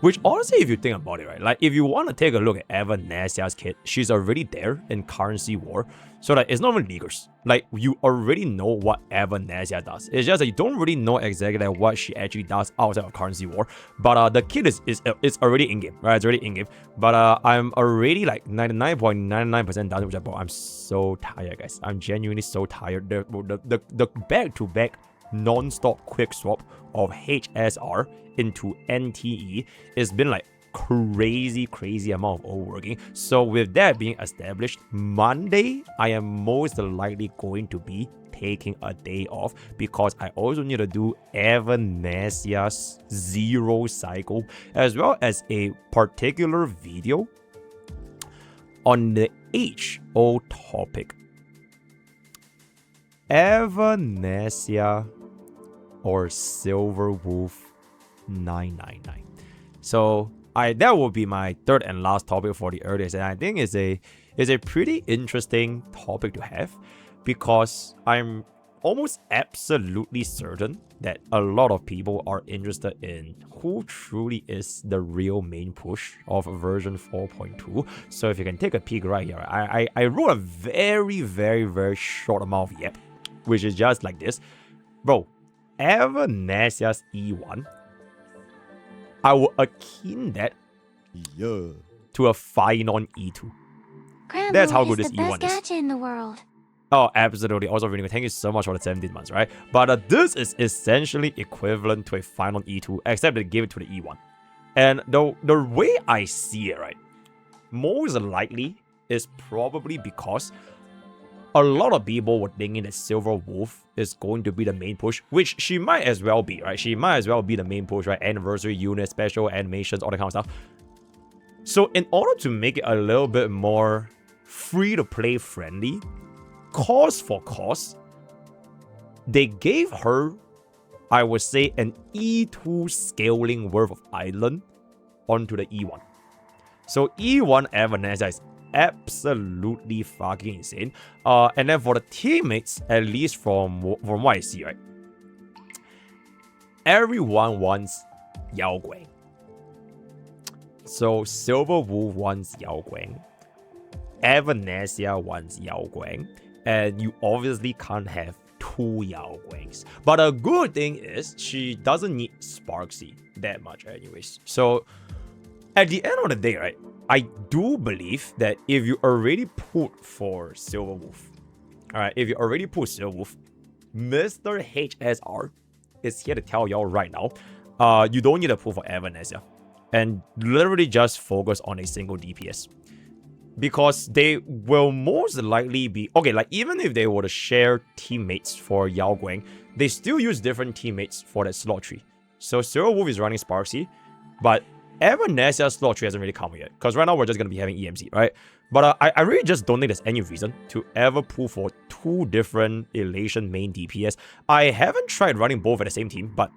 Which honestly, if you think about it, right, like if you want to take a look at Evanessia's kit, she's already there in Currency War. So like it's not even leakers. Like you already know what Evanescia does. It's just that you don't really know exactly like what she actually does outside of Currency War. But the kit is it's already in game, right? It's already in game. But I'm already like 99.99% done with that ball. I'm so tired, guys. I'm genuinely so tired. The back-to-back non-stop quick swap of HSR into NTE has been like crazy amount of overworking. So with that being established, Monday I am most likely going to be taking a day off because I also need to do Evanessia's 0 cycle as well as a particular video on the HO topic. Evanescia or Silver Wolf 999. So that will be my third and last topic for the earliest, and I think it's a pretty interesting topic to have because I'm almost absolutely certain that a lot of people are interested in who truly is the real main push of version 4.2. So if you can take a peek right here, I wrote a very short amount of yep, which is just like this. Bro, Evanessia's E1, I will akin that to a Phynon E2. Grandma, that's how good this the E1 best is. gacha in the world. Oh, absolutely. Also, really good. Thank you so much for the 17 months, right? But this is essentially equivalent to a Phynon E2, except they gave it to the E1. And the way I see it, right, most likely is probably because a lot of people were thinking that Silver Wolf is going to be the main push, which she might as well be, right? She might as well be the main push, right? Anniversary unit, special animations, all that kind of stuff. So in order to make it a little bit more free-to-play friendly, cost for cost, they gave her, I would say, an E2 scaling worth of island onto the E1. So E1 Evanescia is absolutely fucking insane. And then for the teammates, at least from what I see, right, everyone wants Yao Guang. So Silver Wolf wants Yao Guang, Evanescia wants Yao Guang, and you obviously can't have 2 Yao Guangs. But a good thing is she doesn't need Sparksy that much anyways. So at the end of the day, right, I do believe that if you already put for Silver Wolf, alright, if you already put Silver Wolf, Mr. HSR is here to tell y'all right now, you don't need to put for Evanescia. And literally just focus on a single DPS. Because they will most likely be... Okay, like even if they were to share teammates for Yao Guang, they still use different teammates for that slot tree. So Silver Wolf is running Sparksy, but Evanessia's slot tree hasn't really come yet. Because right now we're just going to be having EMC, right? But I really just don't think there's any reason to ever pull for 2 different Elation main DPS. I haven't tried running both at the same team, but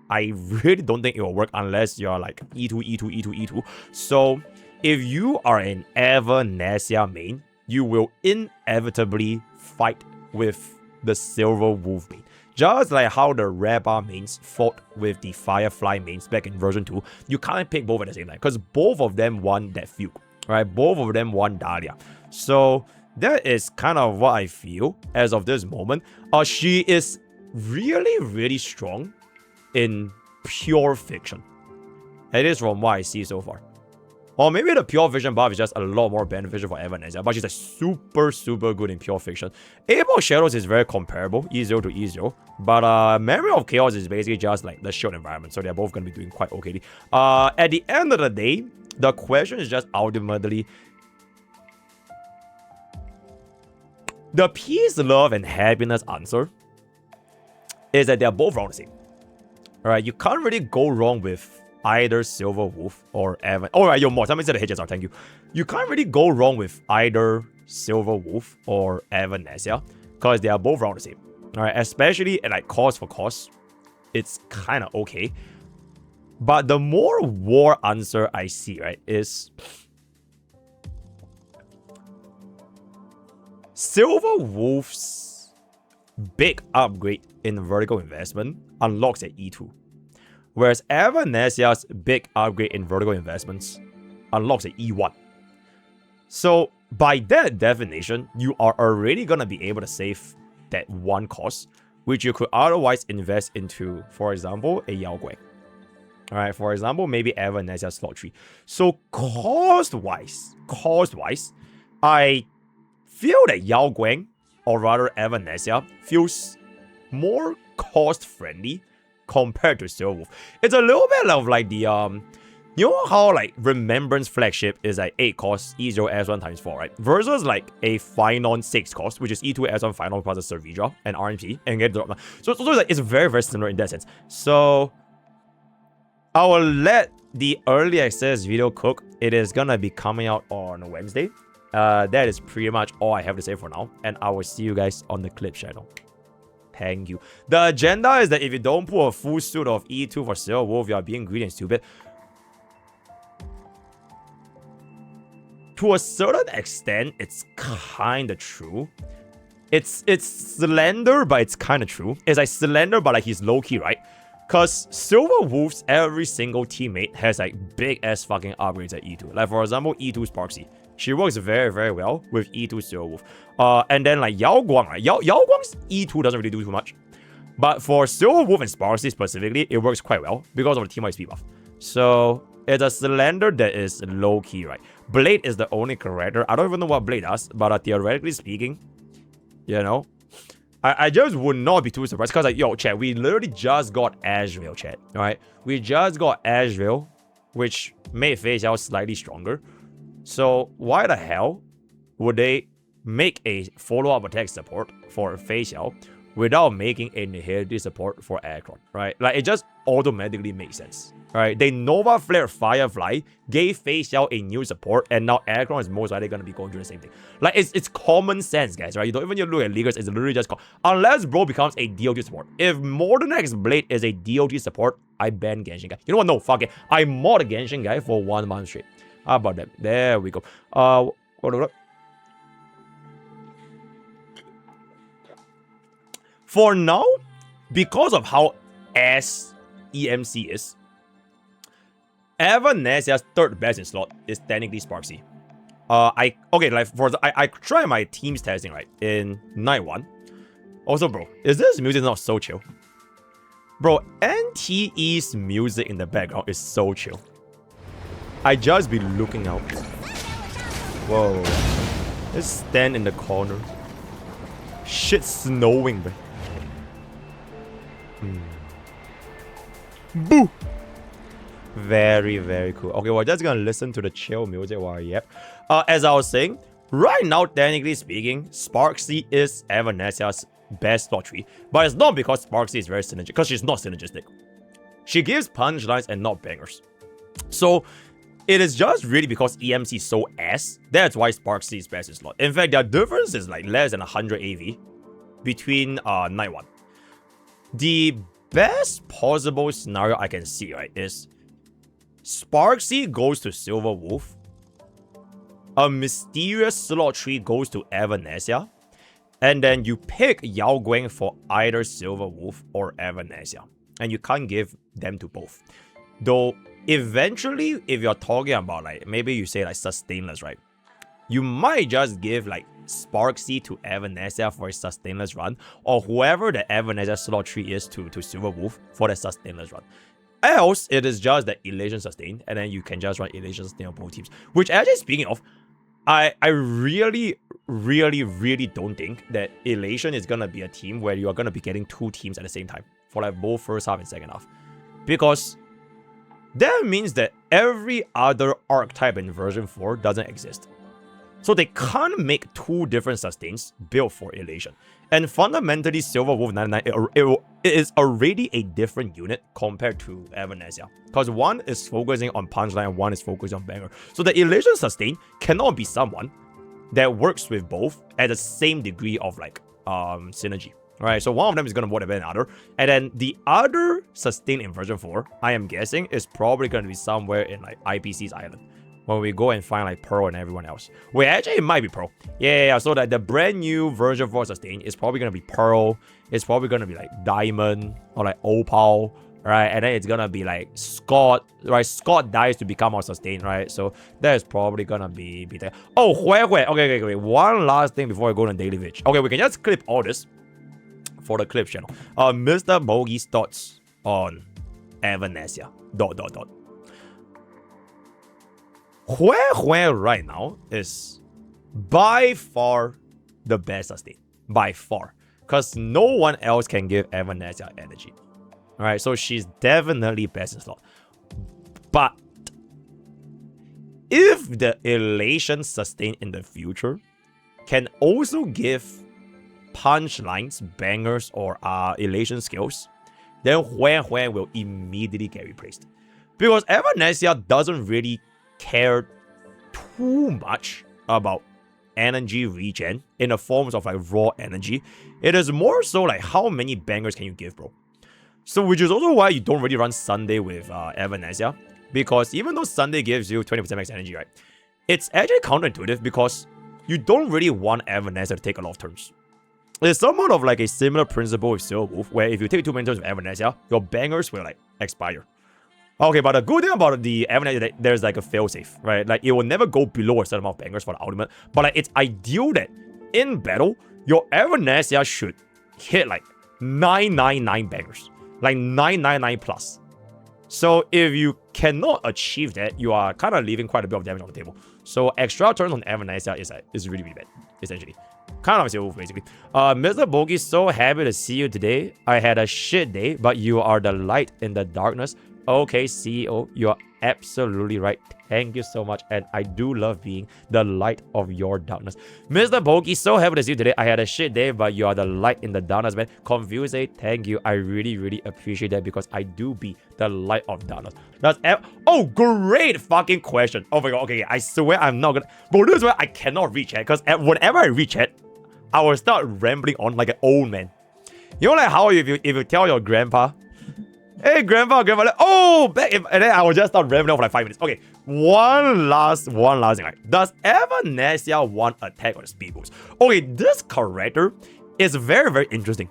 I really don't think it will work unless you're like E2. So if you are an Evanescia main, you will inevitably fight with the Silver Wolf main. Just like how the Reba mains fought with the Firefly mains back in version 2, you can't pick both at the same time because both of them won that feud, right? Both of them won Dahlia. So that is kind of what I feel as of this moment. She is really strong in pure fiction. It is from what I see so far. Or maybe the pure fiction buff is just a lot more beneficial for Evanescia, but she's like super good in pure fiction. Able Shadows is very comparable, E0 to E0, but Memory of Chaos is basically just like the shield environment, so they're both going to be doing quite okay. At the end of the day, the question is just ultimately the peace, love, and happiness answer is that they're both around the same. Alright, you can't really go wrong with either Silver Wolf or Evan. Alright, yo, more. Tell me the HSR, thank you. You can't really go wrong with either Silver Wolf or Evanescia because they are both around the same. Alright, especially at like cost for cost, it's kind of okay. But the more war answer I see, right, is Silver Wolf's big upgrade in vertical investment unlocks at E2. Whereas Evanessia's big upgrade in vertical investments unlocks an E1. So by that definition, you are already going to be able to save that one cost, which you could otherwise invest into, for example, a Yao Guang. Alright, for example, maybe Evanescia slot tree. So cost-wise, I feel that Yao Guang, or rather Evanescia, feels more cost-friendly compared to Silver Wolf. It's a little bit of like the you know how like Remembrance flagship is like 8 cost E0 S1 times 4, right? Versus like a Finon 6 cost, which is E2 S1 Finon plus a Servidra and RNP and get dropped. So like, it's very, very similar in that sense. So I will let the early access video cook. It is gonna be coming out on Wednesday. That is pretty much all I have to say for now. And I will see you guys on the clip channel. Thank you. The agenda is that if you don't pull a full suit of E2 for Silver Wolf, you are being greedy and stupid. To a certain extent, it's kind of true. It's slender, but it's kind of true. It's like slender, but like he's low-key, right? Because Silver Wolf's every single teammate has like big-ass fucking upgrades at E2. Like, for example, E2 Sparksy. She works very, very well with E2 Silver Wolf. And then like Yao Guang, right? Yao Guang's E2 doesn't really do too much. But for Silver Wolf and Sparksy specifically, it works quite well because of the team-wide speed buff. So it's a slender that is low-key, right? Blade is the only character. I don't even know what Blade does, but theoretically speaking, you know, I just would not be too surprised because, like, yo, chat, we literally just got Asheville, chat, right? We just got Asheville, which made Fei Xiao slightly stronger. So why the hell would they make a follow-up attack support for Fei Xiao without making a Nihility support for Aircron, right? Like, it just automatically makes sense, right? They Nova Flare Firefly, gave Fei Xiao a new support, and now Aircron is most likely going to be going through the same thing. Like, it's common sense, guys, right? You don't even look at Leaguers, it's literally just unless bro becomes a DOT support. If Modern X Blade is a DOT support, I ban Genshin guy. You know what? No, fuck it. I mod a Genshin guy for 1 month straight. How about that? There we go. Hold on. For now, because of how ass EMC is, Evanessia's third best in slot is technically Sparksy. I try my team's testing, right, in night 1. Also, bro, is this music not so chill? Bro, NTE's music in the background is so chill. I just be looking out. Whoa. Just stand in the corner. Shit snowing, bro. Boo! Very, very cool. Okay, we're just gonna listen to the chill music while as I was saying, right now, technically speaking, Sparksy is Evanessia's best slot tree. But it's not because Sparksy is very synergistic, because she's not synergistic. She gives punchlines and not bangers. So it is just really because EMC is so ass. That's why Sparksy is best in slot. In fact, their difference is like less than 100 AV between night 1. The best possible scenario I can see, right, is Sparksy goes to Silver Wolf, a mysterious slot tree goes to Evanescia, and then you pick Yao Guang for either Silver Wolf or Evanescia. And you can't give them to both. Though, eventually, if you're talking about, like, maybe you say, like, sustainless, right? You might just give, like, Sparksy to Evanescia for a sustainless run, or whoever the Evanescia slot tree is to Silver Wolf for the sustainless run. Else, it is just the Elation sustain, and then you can just run Elation sustain on both teams. Which, actually, speaking of, I really don't think that Elation is gonna be a team where you are gonna be getting 2 teams at the same time for like both first half and second half. Because that means that every other archetype in version 4 doesn't exist. So they can't make 2 different sustains built for Elation. And fundamentally, Silver Wolf 99 it is already a different unit compared to Evanescia. Because one is focusing on punchline and one is focusing on banger. So the Elation sustain cannot be someone that works with both at the same degree of like synergy. Right, so one of them is going to more than another. And then the other sustain in version 4, I am guessing, is probably going to be somewhere in like IPC's island. When we go and find like Pearl and everyone else. Wait, actually it might be Pearl. Yeah, so that the brand new version 4 sustain is probably going to be Pearl. It's probably going to be like Diamond or like Opal right? And then it's gonna be like Scott, right? Scott dies to become more sustained, right? So that is probably gonna be there. Oh, okay. One last thing before I go to daily vitch. Okay, we can just clip all this for the clip channel. MrPokke's thoughts on Evanescia. ... Where right now is by far the best sustain. By far. Because no one else can give Evanescia energy. Alright, so she's definitely best in slot. But if the elation sustain in the future can also give punchlines, bangers, or elation skills, then Hue will immediately get replaced. Because Evanescia doesn't really care too much about energy regen in the forms of like raw energy. It is more so like how many bangers can you give, bro? So which is also why you don't really run Sunday with Evanescia, because even though Sunday gives you 20% max energy, right, it's actually counterintuitive because you don't really want Evanescia to take a lot of turns. It's somewhat of like a similar principle with Silver Wolf, where if you take too many turns with Evanescia, your bangers will like expire. Okay, but the good thing about the Evanescia is that there's like a failsafe, right? Like it will never go below a certain amount of bangers for the ultimate, but like it's ideal that in battle, your Evanescia should hit like 999 bangers, like 999 plus. So if you cannot achieve that, you are kind of leaving quite a bit of damage on the table. So extra turns on Evanescia is really bad, essentially. Kind of a silver, basically. MrPokke's so happy to see you today. I had a shit day, but you are the light in the darkness. Okay, CEO, you are absolutely right. Thank you so much, and I do love being the light of your darkness. MrPokke's so happy to see you today. I had a shit day, but you are the light in the darkness, man. Confused, thank you. I really appreciate that because I do be the light of darkness. Oh, great fucking question. Oh my god, okay, I swear I'm not gonna... Bro, this is where I cannot reach chat, because whenever I reach chat, I will start rambling on like an old man. You know like how if you tell your grandpa, hey, grandpa, oh, back in, and then I will just start rambling for like 5 minutes. Okay, one last thing, right? Does Evanescia want attack on the speed boost? Okay, this character is very interesting.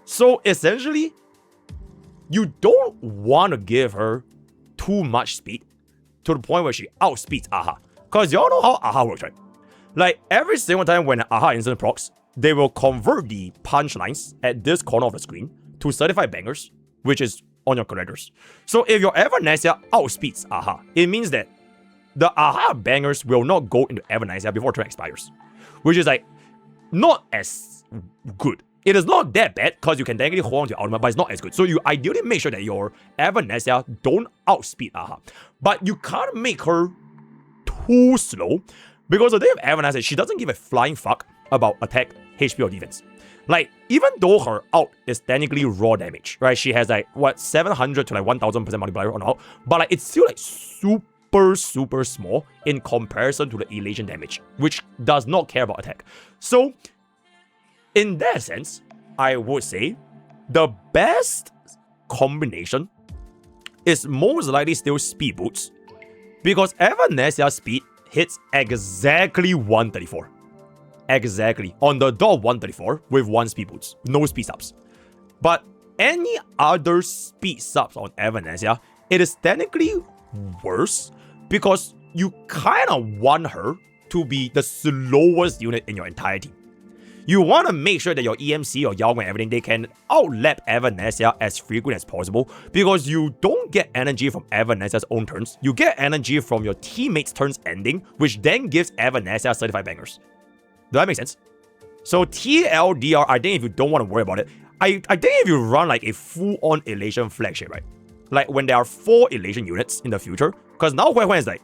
So essentially, you don't want to give her too much speed to the point where she outspeeds Aha. Because y'all know how Aha works, right? Like every single time when Aha instant procs, they will convert the punchlines at this corner of the screen to certified bangers, which is on your characters. So if your Evanescia outspeeds Aha, it means that the Aha bangers will not go into Evanescia before turn expires, which is like not as good. It is not that bad because you can technically hold on to your ultimate, but it's not as good. So you ideally make sure that your Evanescia don't outspeed Aha, but you can't make her too slow, because the thing with Evanescia, she doesn't give a flying fuck about attack, HP, or defense. Like, even though her ult is technically raw damage, right? She has like, what, 700 to like 1000% multiplier on ult, but like, it's still like super small in comparison to the elation damage, which does not care about attack. So, in that sense, I would say the best combination is most likely still speed boots, because Evanescia's speed hits exactly 134. Exactly. On the dot 134 with 1 speed boots. No speed subs. But any other speed subs on Evanescia, it is technically worse because you kind of want her to be the slowest unit in your entire team. You want to make sure that your EMC or Yao and everything, they can outlap Evanescia as frequent as possible, because you don't get energy from Evanescia's own turns. You get energy from your teammates' turns ending, which then gives Evanescia certified bangers. Does that make sense? So TLDR, I think if you don't want to worry about it, I think if you run like a full-on elation flagship, right? Like when there are 4 elation units in the future, because now Hue is like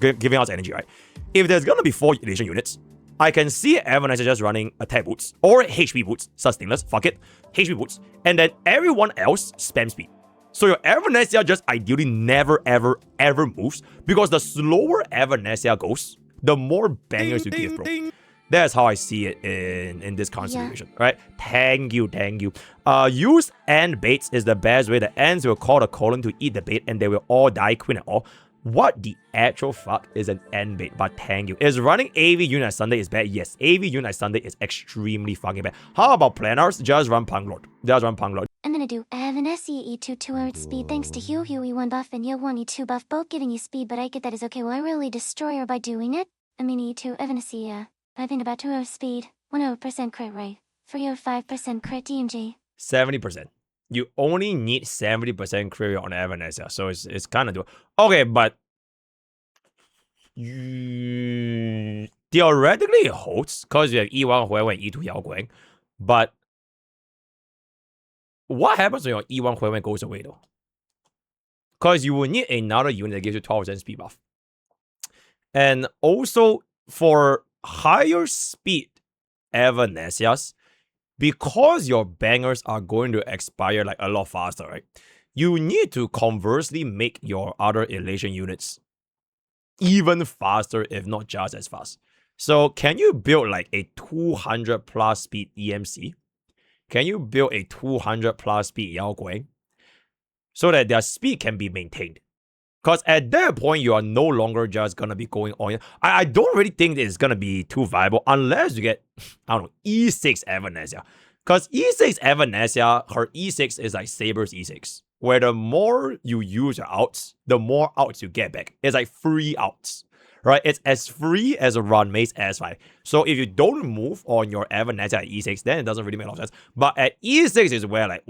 giving us energy, right? If there's gonna be 4 elation units, I can see Evanescia just running attack boots or HP boots, sustainless, fuck it, HP boots, and then everyone else spam speed. So your Evanescia just ideally never ever moves, because the slower Evanescia goes, the more bangers you give, bro. That's how I see it in this constellation, right? Thank you. Use end baits is the best way. The ends will call the colon to eat the bait and they will all die, queen and all. What the actual fuck is an end bait? But thank you. Is running AV unit Sunday is bad? Yes, AV unit Sunday is extremely fucking bad. How about planners? Just run Punk Lord. And then gonna do Evanescia E2 2 speed thanks to Hugh E1 buff and Yo1 E2 buff both giving you speed, but I get that is okay. Will I really destroy her by doing it? I mean E2 Evanescia. I think about 2 speed, 100% crit rate, 305% crit DMG. 70%. You only need 70% crit rate on Evanescia, so it's kind of okay, but theoretically it holds because you have E1 Huewen and E2 Yao Guang, but what happens when your E1 Huewen goes away though? Because you will need another unit that gives you 12% speed buff. And also for higher speed Evanessias, because your bangers are going to expire like a lot faster, right? You need to conversely make your other elation units even faster, if not just as fast. So can you build like a 200 plus speed EMC? Can you build a 200 plus speed Yao Guang so that their speed can be maintained? Because at that point, you are no longer just going to be going on. I don't really think it's going to be too viable unless you get, I don't know, E6 Evanescia. Because E6 Evanescia, her E6 is like Saber's E6. Where the more you use your outs, the more outs you get back. It's like free outs. Right? It's as free as a run mace S5. So if you don't move on your Evanescia at E6, then it doesn't really make a lot of sense. But at E6 is where like,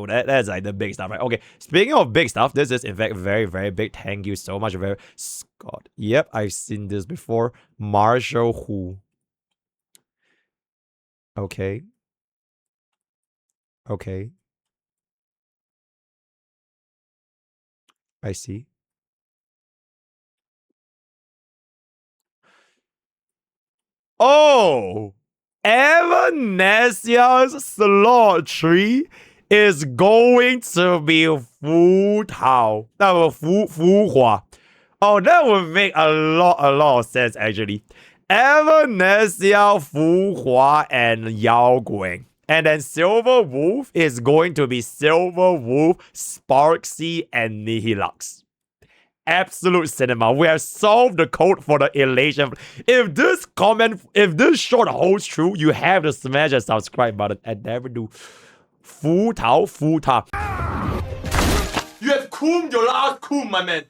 that's like the big stuff, right? Okay, speaking of big stuff, this is in fact very, very big. Thank you so much. Very Scott. Yep, I've seen this before. Marshall Hu. Okay. Okay. I see. Oh, Evanessia's slot tree is going to be Fu Tao. That will Fu Hua. Oh, that would make a lot of sense actually. Evanescia, Fu Hua, and Yao Guang. And then Silver Wolf is going to be Silver Wolf, Sparksy, and Nihilux. Absolute cinema. We have solved the code for the elation. If this short holds true, you have to smash the subscribe button and never do. Fu Tao. You have cooled your last cool, my man.